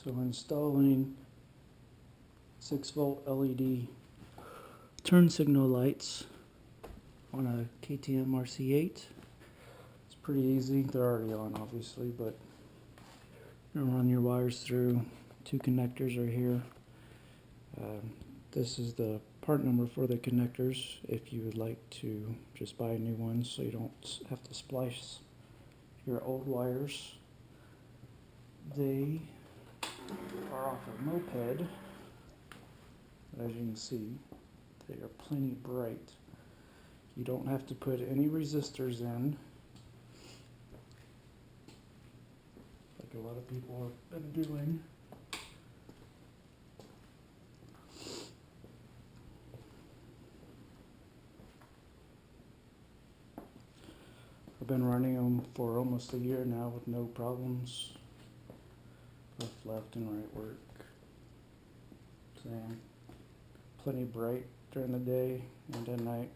So installing 6-volt LED turn signal lights on a KTM RC8. It's pretty easy. They're already on, obviously, but you're gonna run your wires through. 2 connectors are here. This is the part number for the connectors if you would like to just buy new ones so you don't have to splice your old wires. They are off a moped, but as you can see, they are plenty bright. You don't have to put any resistors in, like a lot of people have been doing. I've been running them for almost a year now with no problems. Both left and right work. So, plenty bright during the day and at night.